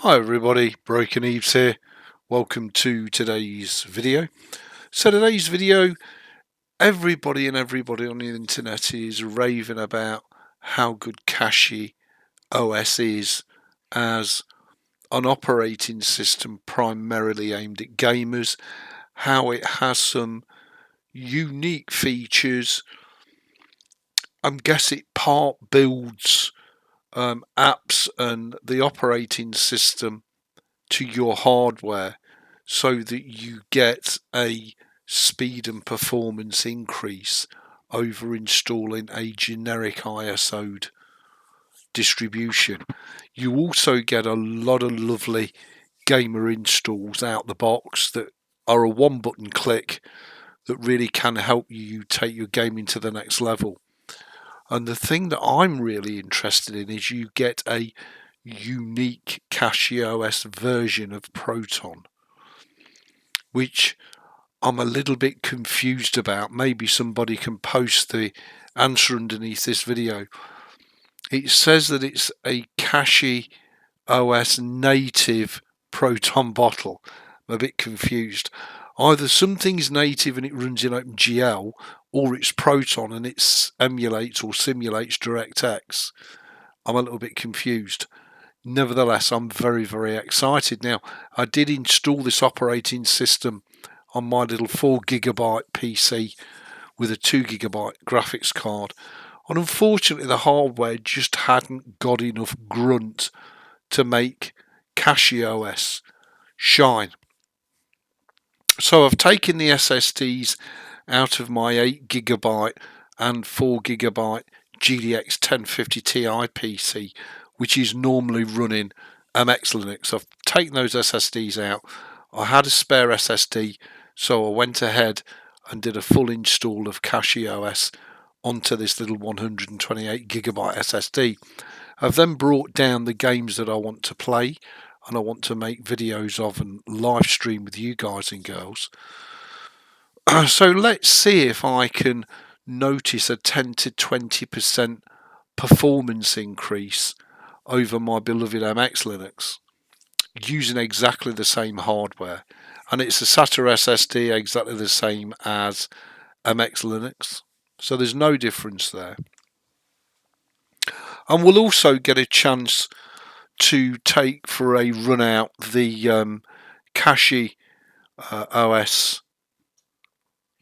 Hi everybody, Broken Eves here. Welcome to today's video. So today's video, everybody on the internet is raving about how good CachyOS is as an operating system primarily aimed at gamers, how it has some unique features. I guess it part builds apps and the operating system to your hardware so that you get a speed and performance increase over installing a generic ISO distribution. You also get a lot of lovely gamer installs out the box that are a one button click that really can help you take your gaming to the next level. And the thing that I'm really interested in is you get a unique CachyOS version of Proton, which I'm a little bit confused about. Maybe somebody can post the answer underneath this video. It says that it's a CachyOS native Proton bottle. I'm a bit confused. Either something's native and it runs in OpenGL, or it's Proton and it emulates or simulates DirectX. I'm a little bit confused. Nevertheless, I'm very, very excited. Now, I did install this operating system on my little 4GB PC with a 2GB graphics card, and unfortunately the hardware just hadn't got enough grunt to make CachyOS shine. So I've taken the SSDs out of my 8GB and 4GB GDX 1050 Ti PC, which is normally running MX Linux. I've taken those SSDs out. I had a spare SSD, so I went ahead and did a full install of CachyOS onto this little 128GB SSD. I've then brought down the games that I want to play and I want to make videos of and live stream with you guys and girls. So let's see if I can notice a 10 to 20% performance increase over my beloved MX Linux using exactly the same hardware. And it's a SATA SSD exactly the same as MX Linux. So there's no difference there. And we'll also get a chance to take for a run out the CachyOS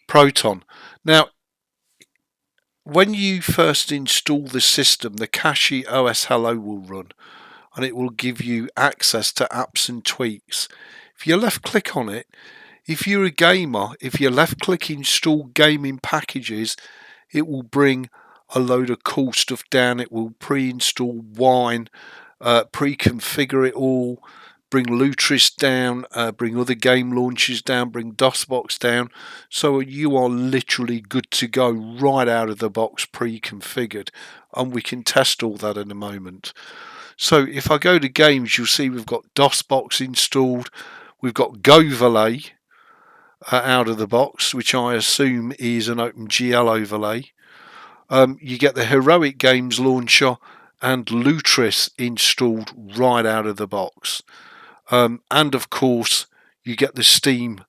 Proton. Now, when you first install the system, the CachyOS Hello will run and it will give you access to apps and tweaks. If you left click on it, if you're a gamer, if you left click install gaming packages, it will bring a load of cool stuff down. It will pre-install Wine, pre-configure it all, bring Lutris down, bring other game launchers down, bring DOSBox down. So you are literally good to go right out of the box pre-configured, and we can test all that in a moment. So if I go to games, you'll see we've got DOSBox installed. We've got Goverlay out of the box, which I assume is an OpenGL overlay. You get the Heroic Games launcher and Lutris installed right out of the box. And of course, you get the Steam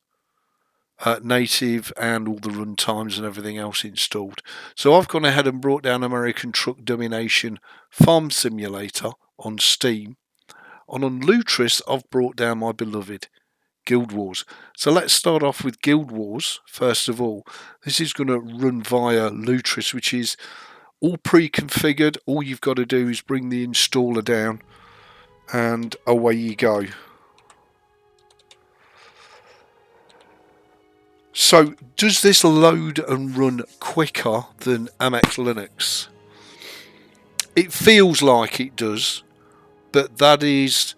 native and all the runtimes and everything else installed. So I've gone ahead and brought down American Truck Domination Farm Simulator on Steam. And on Lutris, I've brought down my beloved Guild Wars. So let's start off with Guild Wars first of all. This is going to run via Lutris, which is all pre-configured. All you've got to do is bring the installer down and away you go. So does this load and run quicker than MX Linux? It feels like it does, but that is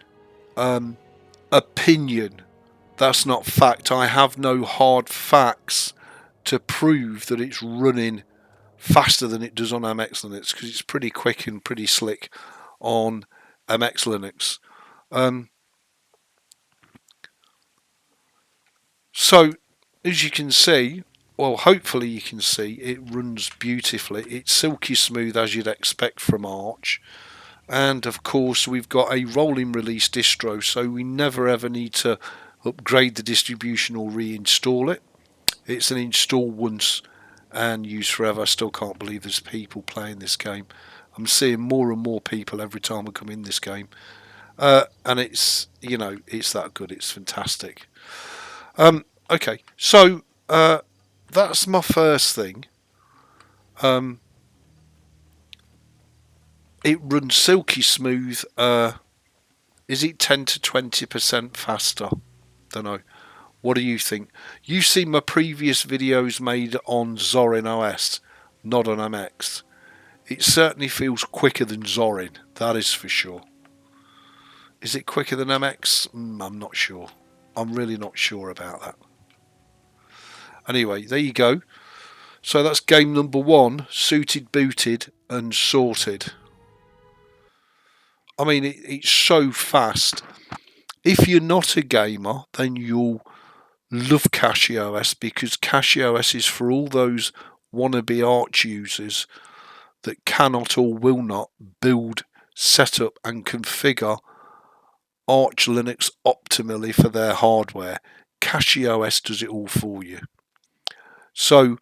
opinion. That's not fact. I have no hard facts to prove that it's running faster than it does on MX Linux, because it's pretty quick and pretty slick on MX Linux. So as you can see, well, hopefully you can see, it runs beautifully. It's silky smooth as you'd expect from Arch. and of course we've got a rolling release distro, so we never ever need to upgrade the distribution or reinstall it. It's an install once and use forever. I still can't believe there's people playing this game. I'm seeing more and more people every time I come in this game, and it's, you know, it's that good. It's fantastic. Okay, so that's my first thing. It runs silky smooth. Is it 10 to 20% faster? Don't know. What do you think? You've seen my previous videos made on Zorin OS, not on MX. It certainly feels quicker than Zorin, that is for sure. Is it quicker than MX? I'm not sure. I'm really not sure about that. Anyway, there you go. So that's game number 1, suited, booted and sorted. I mean, it's so fast. If you're not a gamer, then you'll love CachyOS, because CachyOS is for all those wannabe Arch users that cannot or will not build, set up and configure Arch Linux optimally for their hardware. CachyOS does it all for you. So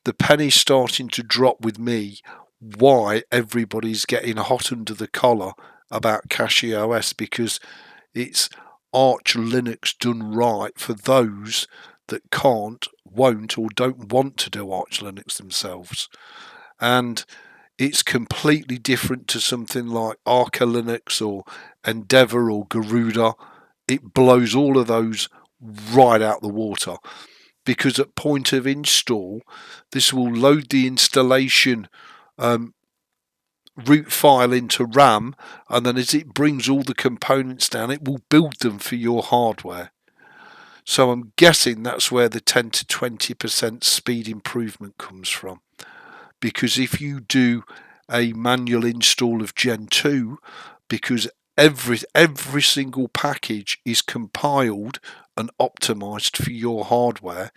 the penny's starting to drop with me why everybody's getting hot under the collar about CachyOS, because it's Arch Linux done right for those that can't, won't or don't want to do Arch Linux themselves. And it's completely different to something like Arca Linux or Endeavour or Garuda. It blows all of those right out the water, because at point of install, this will load the installation root file into RAM, and then as it brings all the components down, it will build them for your hardware. So I'm guessing that's where the 10 to 20% speed improvement comes from. Because if you do a manual install of Gen 2, because every single package is compiled and optimized for your hardware,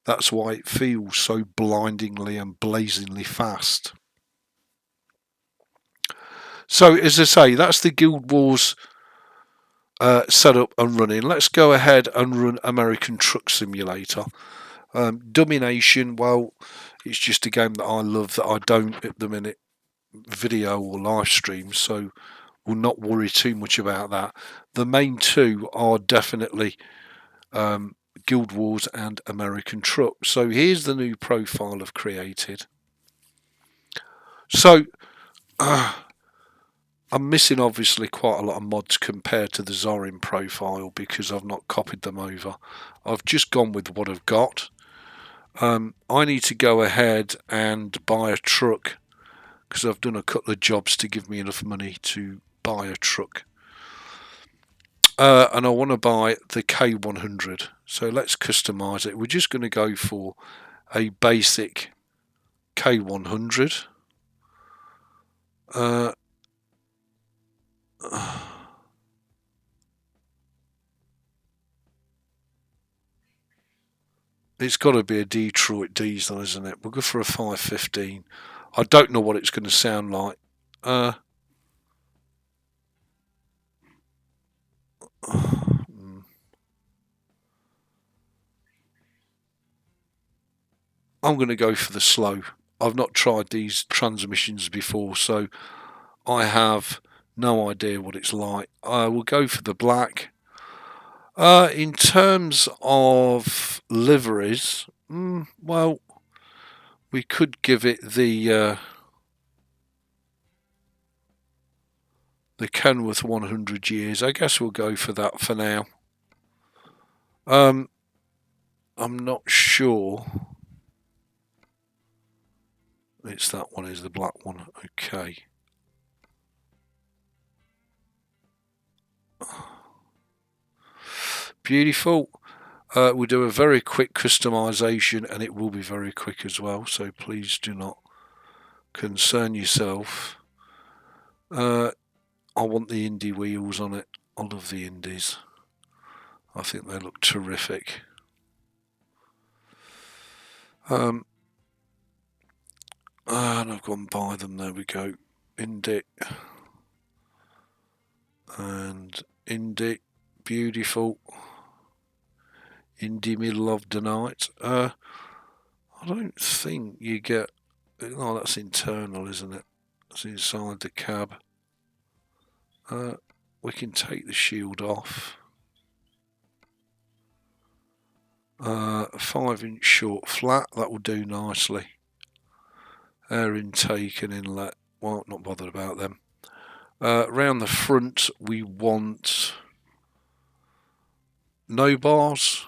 that's why it feels so blindingly and blazingly fast. So as I say, that's the Guild Wars set up and running. Let's go ahead and run American Truck Simulator. Domination, well, it's just a game that I love that I don't at the minute video or live stream, so we'll not worry too much about that. The main two are definitely Guild Wars and American Truck. So here's the new profile I've created. So I'm missing obviously quite a lot of mods compared to the Zorin profile because I've not copied them over. I've just gone with what I've got. I need to go ahead and buy a truck because I've done a couple of jobs to give me enough money to buy a truck. And I want to buy the K100. So let's customize it. We're just going to go for a basic K100. It's got to be a Detroit diesel, isn't it? We'll go for a 515. I don't know what it's going to sound like. I'm going to go for the slow. I've not tried these transmissions before, so I have no idea what it's like. I will go for the black. In terms of liveries, well, we could give it the Kenworth 100 years. I guess we'll go for that for now. I'm not sure. It's that one, is the black one. Okay. Beautiful. We'll do a very quick customization, and it will be very quick as well, so please do not concern yourself. I want the Indy wheels on it. I love the Indies. I think they look terrific. And I've gone by them. There we go. Indy. and indie, beautiful, in the middle of the night. I don't think you get, oh, that's internal, isn't it? It's inside the cab. We can take the shield off. 5-inch short flat, that will do nicely. Air intake and inlet, well, not bothered about them. Around the front we want no bars,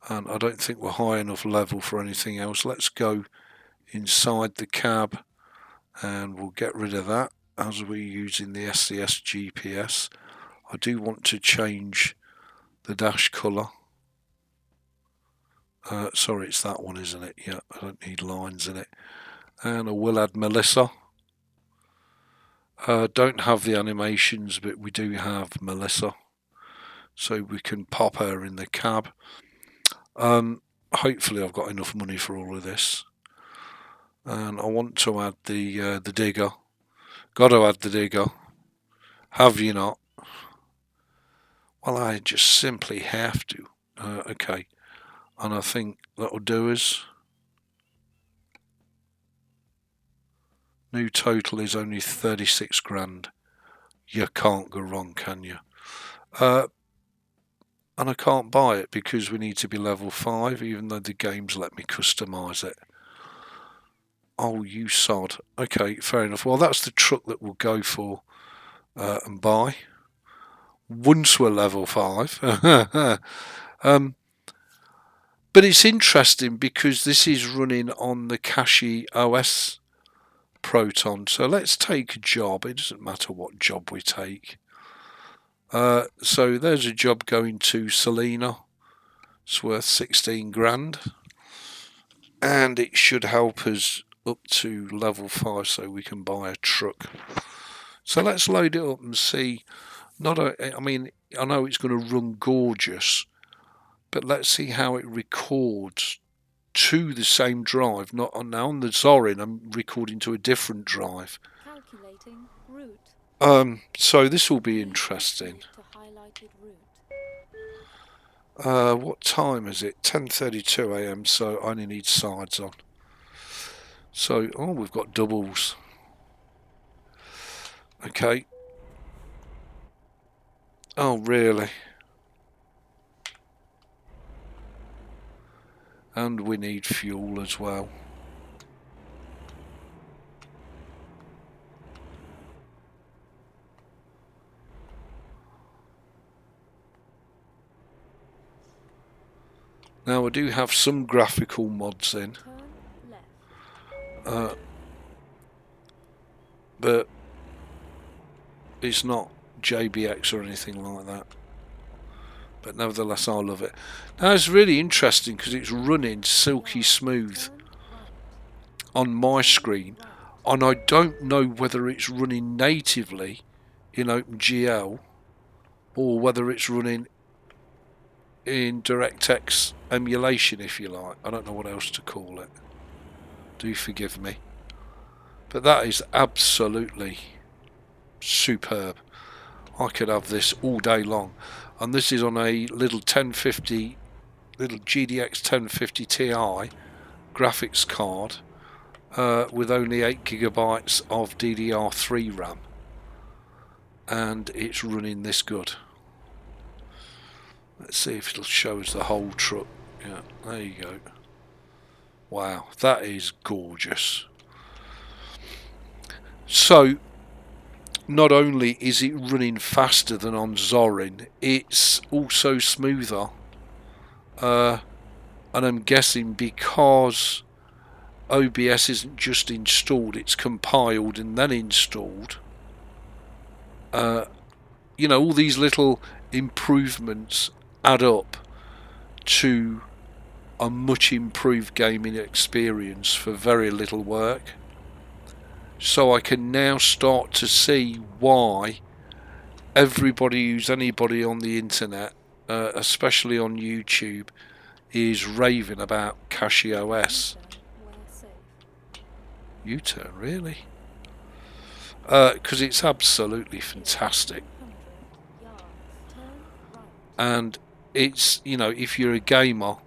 and I don't think we're high enough level for anything else. Let's go inside the cab and we'll get rid of that as we're using the SCS GPS. I do want to change the dash colour. Sorry, it's that one, isn't it? Yeah, I don't need lines in it. And I will add Melissa. Don't have the animations, but we do have Melissa, so we can pop her in the cab. Hopefully I've got enough money for all of this. And I want to add the digger. Got to add the digger. Have you not? Well, I just simply have to. Okay, and I think that'll do us. New total is only 36 grand. You can't go wrong, can you? And I can't buy it because we need to be level 5, even though the games let me customise it. Oh, you sod. Okay, fair enough. Well, that's the truck that we'll go for and buy once we're level 5. But it's interesting because this is running on the CachyOS Proton. So let's take a job. It doesn't matter what job we take. So there's a job going to Selena. It's worth 16 grand. And it should help us up to level 5 so we can buy a truck. So let's load it up and see. I mean, I know it's going to run gorgeous, but let's see how it records to the same drive. Not on now on the Zorin, I'm recording to a different drive. Calculating route. So this will be interesting. What time is it? 10:32 AM. So I only need sides on. So we've got doubles. Okay. Oh really? And we need fuel as well. Now I do have some graphical mods in, but it's not JBX or anything like that. But nevertheless, I love it. Now it's really interesting because it's running silky smooth on my screen, and I don't know whether it's running natively in OpenGL or whether it's running in DirectX emulation, if you like. I don't know what else to call it. Do forgive me. But that is absolutely superb. I could have this all day long. And this is on a little GDX 1050 Ti graphics card with only 8 GB of DDR3 RAM. And it's running this good. Let's see if it'll show us the whole truck. Yeah, there you go. Wow, that is gorgeous. So, not only is it running faster than on Zorin, it's also smoother. And I'm guessing because OBS isn't just installed, it's compiled and then installed. You know, all these little improvements add up to a much improved gaming experience for very little work. So I can now start to see why everybody who's anybody on the internet, especially on YouTube, is raving about CachyOS. U-turn, really? because it's absolutely fantastic. And it's, you know, if you're a gamer,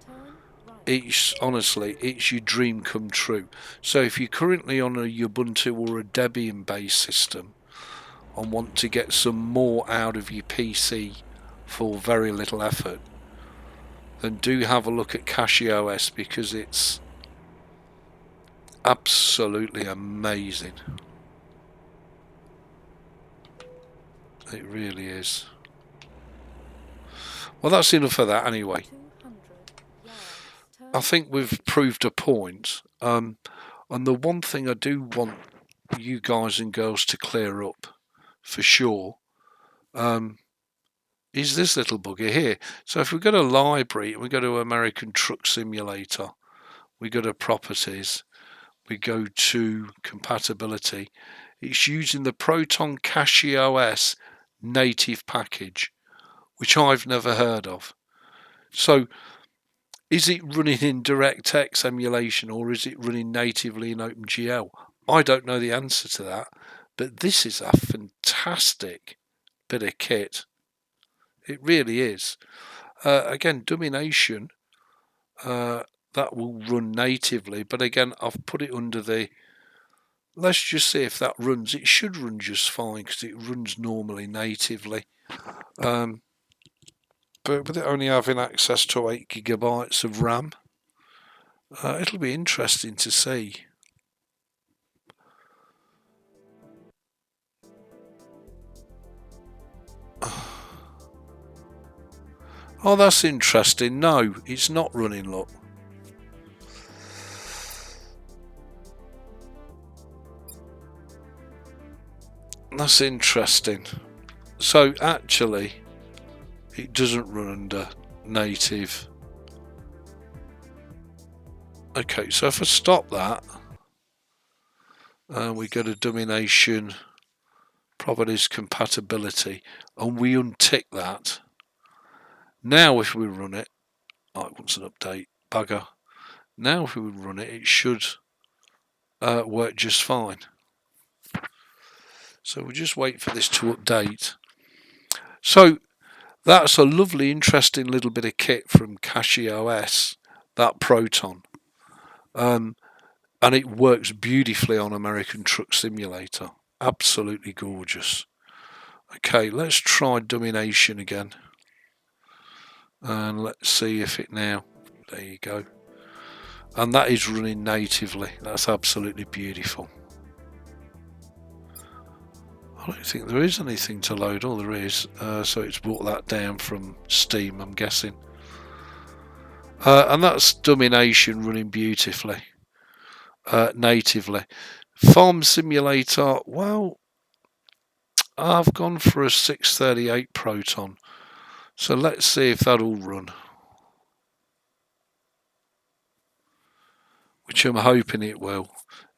it's honestly, it's your dream come true. So if you're currently on a Ubuntu or a Debian based system and want to get some more out of your PC for very little effort, then do have a look at CachyOS, because it's absolutely amazing. It really is. Well, that's enough of that anyway. I think we've proved a point. And the one thing I do want you guys and girls to clear up for sure is this little bugger here. So if we go to library, we go to American Truck Simulator, we go to properties, we go to compatibility, it's using the Proton CachyOS native package, which I've never heard of. So is it running in DirectX emulation, or is it running natively in OpenGL? I don't know the answer to that, but this is a fantastic bit of kit. It really is. Again, Domination, that will run natively, but again, I've put it under the, let's just see if that runs. It should run just fine because it runs normally natively. But with it only having access to 8 gigabytes of RAM, it'll be interesting to see. Oh, that's interesting. No, it's not running, look. That's interesting. So actually, it doesn't run under native. Okay, so if I stop that, we go to Domination, Properties, Compatibility, and we untick that. Now if we run it, oh, it wants an update, bugger. Now if we run it, it should work just fine. So we'll just wait for this to update. So that's a lovely, interesting little bit of kit from CachyOS, that Proton. And it works beautifully on American Truck Simulator. Absolutely gorgeous. Okay, let's try Domination again. And let's see if it now, there you go. And that is running natively. That's absolutely beautiful. I don't think there is anything to load. Oh, there is. So it's brought that down from Steam, I'm guessing. And that's Domination running beautifully, natively. Farm Simulator, well, I've gone for a 638 Proton. So let's see if that'll run. Which I'm hoping it will.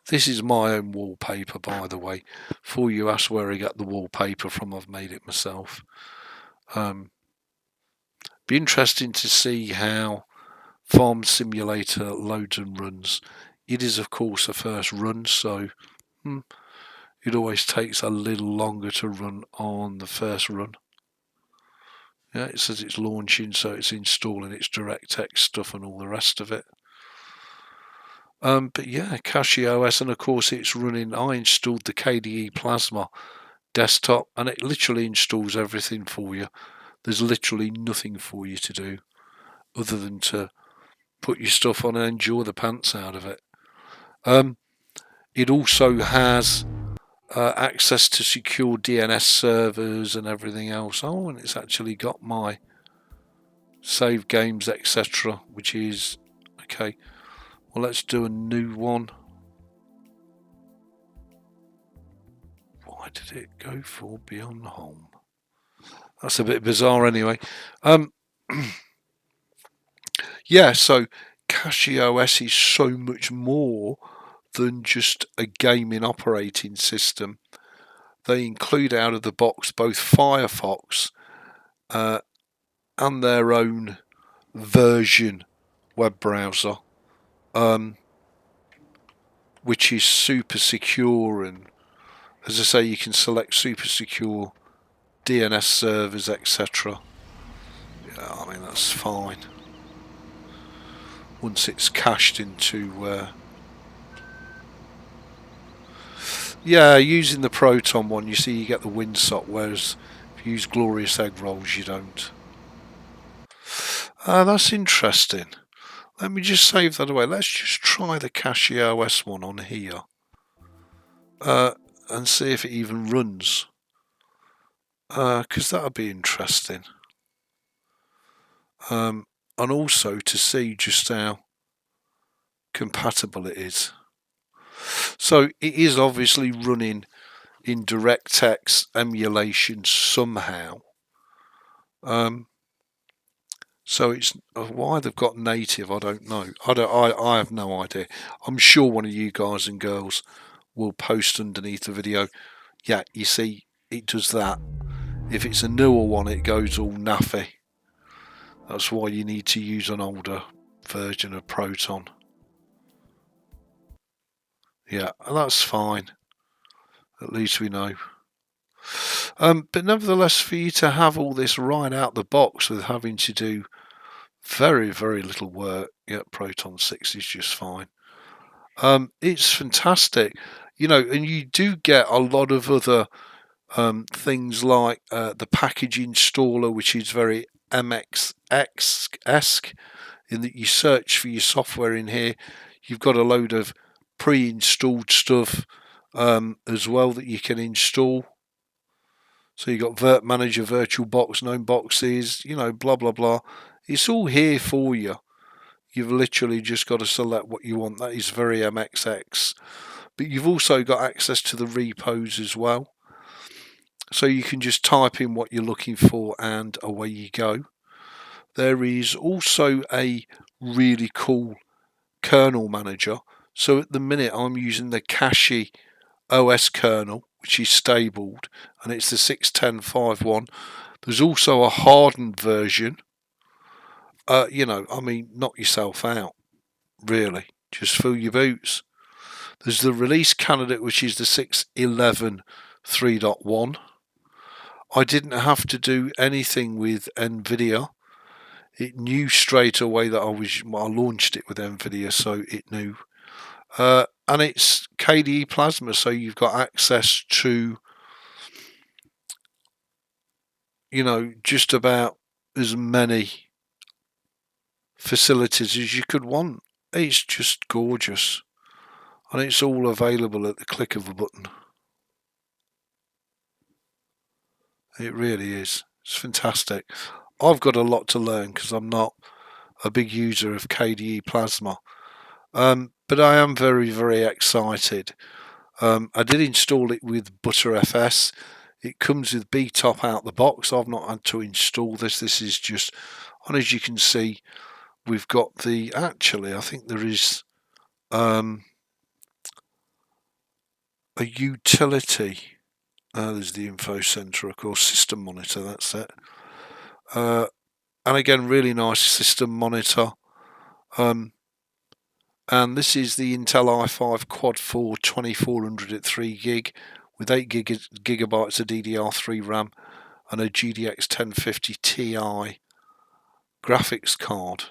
This is my own wallpaper, by the way. Before you ask where I got the wallpaper from, I've made it myself. Be interesting to see how Farm Simulator loads and runs. It is, of course, a first run, so it always takes a little longer to run on the first run. Yeah, it says it's launching, so it's installing its DirectX stuff and all the rest of it. But yeah, CachyOS, and of course it's running. I installed the KDE Plasma desktop, and it literally installs everything for you. There's literally nothing for you to do other than to put your stuff on and enjoy the pants out of it. It also has access to secure DNS servers and everything else. Oh, and it's actually got my save games, etc., which is okay. Well, let's do a new one. Why did it go for Beyond Home? That's a bit bizarre anyway. Yeah, so CachyOS is so much more than just a gaming operating system. They include out of the box both Firefox and their own version web browser, which is super secure and As I say, you can select super secure, DNS servers, etc. Yeah, I mean, that's fine. Once it's cached into... yeah, using the Proton one, you see you get the WinSOC, whereas if you use Glorious Egg Rolls, you don't. That's interesting. Let me just save that away. Let's just try the CachyOS one on here. And see if it even runs. Because that would be interesting. And also to see just how compatible it is. So it is obviously running in DirectX emulation somehow. So it's why they've got native, I don't know. I have no idea. I'm sure one of you guys and girls will post underneath the video. Yeah, you see, it does that. If it's a newer one, it goes all naffy. That's why you need to use an older version of Proton. Yeah, that's fine. At least we know. But nevertheless, for you to have all this right out the box with having to do very, very little work, yeah, Proton 6 is just fine. It's fantastic, you know, and you do get a lot of other things like the package installer, which is very MXX-esque in that you search for your software in here. You've got a load of pre-installed stuff as well that you can install. So you've got Virt Manager, VirtualBox, known boxes, you know, blah, blah, blah. It's all here for you. You've literally just got to select what you want. That is very MXX. But you've also got access to the repos as well. So you can just type in what you're looking for and away you go. There is also a really cool kernel manager. So at the minute I'm using the CachyOS kernel, which is stabled, and it's the 6.10.5.1. There's also a hardened version. You know, I mean, knock yourself out, really. Just fill your boots. There's the release candidate, which is the 6.11 3.1. I didn't have to do anything with NVIDIA. It knew straight away that I launched it with NVIDIA, so it knew. And it's KDE Plasma, so you've got access to, you know, just about as many facilities as you could want. It's just gorgeous. And it's all available at the click of a button. It really is. It's fantastic. I've got a lot to learn because I'm not a big user of KDE Plasma. But I am very, very excited. I did install it with ButterFS. It comes with BTOP out the box. I've not had to install this. This is just, and as you can see, we've got the, actually, I think there is a utility. There's the info center, of course, system monitor, that's it. And again, really nice system monitor. And this is the Intel i5 Quad 4 2400 at 3 gig with 8 gigabytes of DDR3 RAM and a GTX 1050 Ti graphics card.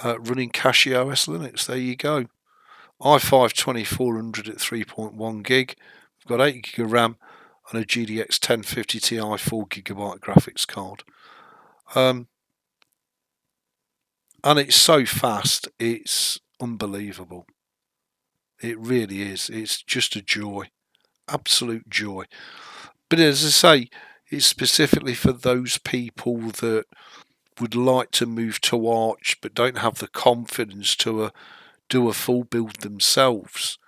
Running CachyOS Linux, there you go. i5 2400 at 3.1 gig. We've got 8 gig of RAM and a GTX 1050 Ti 4GB graphics card. And it's so fast, it's unbelievable. It really is. It's just a joy. Absolute joy. But as I say, it's specifically for those people that would like to move to Arch but don't have the confidence to do a full build themselves,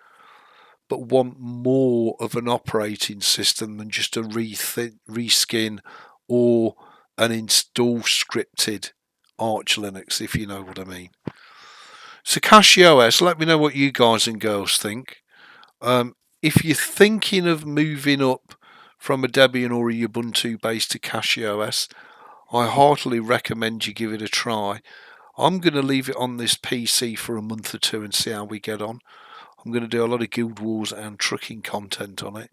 but want more of an operating system than just a reskin or an install scripted Arch Linux, if you know what I mean. So CachyOS, let me know what you guys and girls think. If you're thinking of moving up from a Debian or a Ubuntu base to CachyOS, I heartily recommend you give it a try. I'm going to leave it on this PC for a month or two and see how we get on. I'm going to do a lot of Guild Wars and trucking content on it.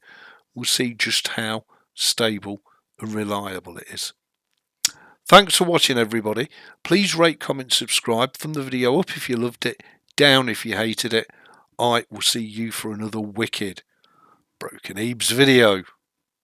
We'll see just how stable and reliable it is. Thanks for watching, everybody. Please rate, comment, subscribe. Thumb the video up if you loved it, down if you hated it. I will see you for another wicked Broken Ebeez video.